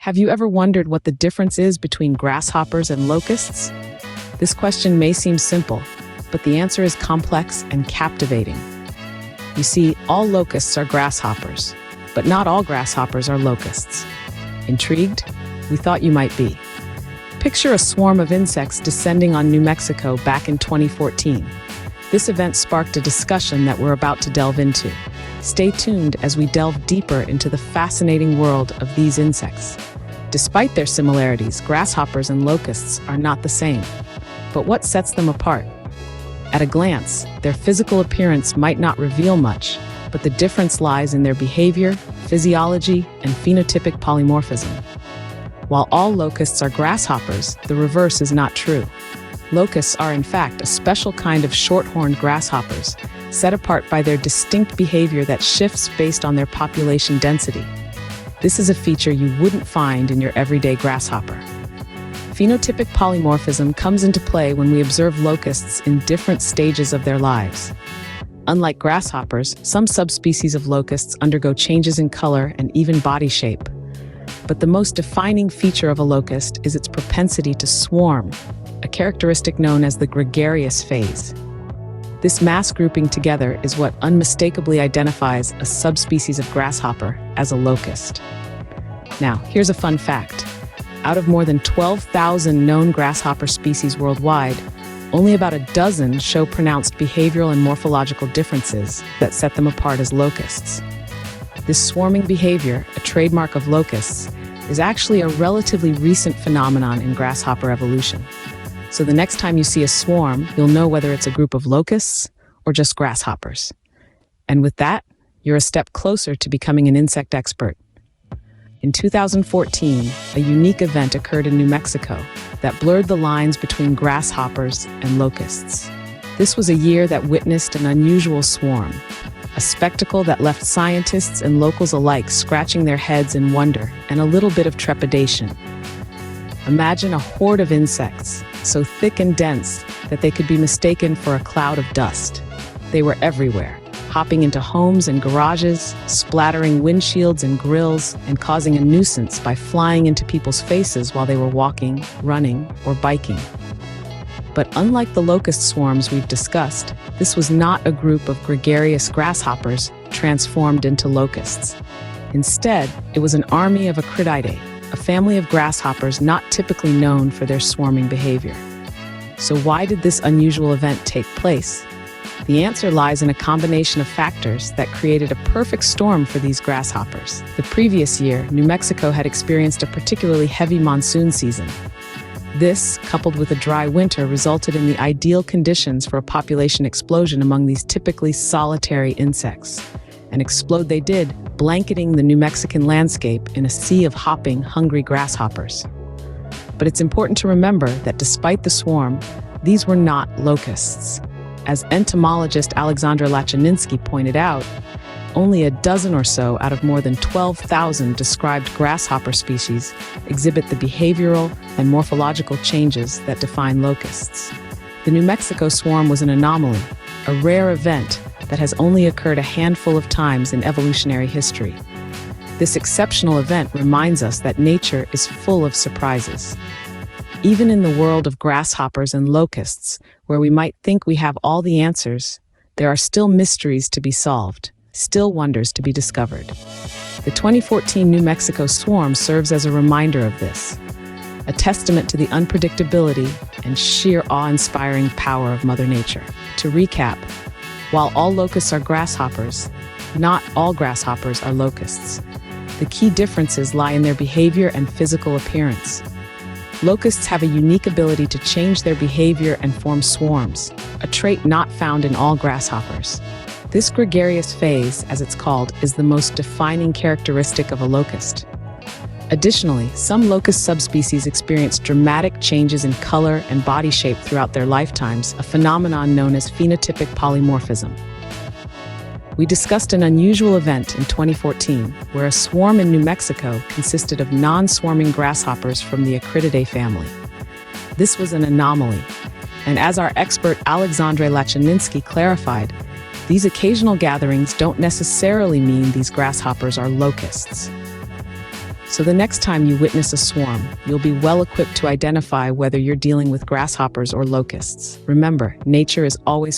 Have you ever wondered what the difference is between grasshoppers and locusts? This question may seem simple, but the answer is complex and captivating. You see, all locusts are grasshoppers, but not all grasshoppers are locusts. Intrigued? We thought you might be. Picture a swarm of insects descending on New Mexico back in 2014. This event sparked a discussion that we're about to delve into. Stay tuned as we delve deeper into the fascinating world of these insects. Despite their similarities, grasshoppers and locusts are not the same. But what sets them apart? At a glance, their physical appearance might not reveal much, but the difference lies in their behavior, physiology, and phenotypic polymorphism. While all locusts are grasshoppers, the reverse is not true. Locusts are in fact a special kind of short-horned grasshoppers, set apart by their distinct behavior that shifts based on their population density. This is a feature you wouldn't find in your everyday grasshopper. Phenotypic polymorphism comes into play when we observe locusts in different stages of their lives. Unlike grasshoppers, some subspecies of locusts undergo changes in color and even body shape. But the most defining feature of a locust is its propensity to swarm, a characteristic known as the gregarious phase. This mass grouping together is what unmistakably identifies a subspecies of grasshopper as a locust. Now, here's a fun fact. Out of more than 12,000 known grasshopper species worldwide, only about a dozen show pronounced behavioral and morphological differences that set them apart as locusts. This swarming behavior, a trademark of locusts, is actually a relatively recent phenomenon in grasshopper evolution. So the next time you see a swarm, you'll know whether it's a group of locusts or just grasshoppers. And with that, you're a step closer to becoming an insect expert. In 2014, a unique event occurred in New Mexico that blurred the lines between grasshoppers and locusts. This was a year that witnessed an unusual swarm, a spectacle that left scientists and locals alike scratching their heads in wonder and a little bit of trepidation. Imagine a horde of insects, so thick and dense that they could be mistaken for a cloud of dust. They were everywhere, hopping into homes and garages, splattering windshields and grills, and causing a nuisance by flying into people's faces while they were walking, running, or biking. But unlike the locust swarms we've discussed, this was not a group of gregarious grasshoppers transformed into locusts. Instead, it was an army of Acrididae, a family of grasshoppers not typically known for their swarming behavior. So why did this unusual event take place? The answer lies in a combination of factors that created a perfect storm for these grasshoppers. The previous year, New Mexico had experienced a particularly heavy monsoon season. This, coupled with a dry winter, resulted in the ideal conditions for a population explosion among these typically solitary insects. And explode they did, blanketing the New Mexican landscape in a sea of hopping, hungry grasshoppers. But it's important to remember that despite the swarm, these were not locusts. As entomologist Alexandre Latchininsky pointed out, only a dozen or so out of more than 12,000 described grasshopper species exhibit the behavioral and morphological changes that define locusts. The New Mexico swarm was an anomaly, a rare event that has only occurred a handful of times in evolutionary history. This exceptional event reminds us that nature is full of surprises. Even in the world of grasshoppers and locusts, where we might think we have all the answers, there are still mysteries to be solved, still wonders to be discovered. The 2014 New Mexico swarm serves as a reminder of this, a testament to the unpredictability and sheer awe-inspiring power of Mother Nature. To recap, while all locusts are grasshoppers, not all grasshoppers are locusts. The key differences lie in their behavior and physical appearance. Locusts have a unique ability to change their behavior and form swarms, a trait not found in all grasshoppers. This gregarious phase, as it's called, is the most defining characteristic of a locust. Additionally, some locust subspecies experience dramatic changes in color and body shape throughout their lifetimes, a phenomenon known as phenotypic polymorphism. We discussed an unusual event in 2014 where a swarm in New Mexico consisted of non-swarming grasshoppers from the Acrididae family. This was an anomaly, and as our expert Alexandre Latchininsky clarified, these occasional gatherings don't necessarily mean these grasshoppers are locusts. So the next time you witness a swarm, you'll be well equipped to identify whether you're dealing with grasshoppers or locusts. Remember, nature is always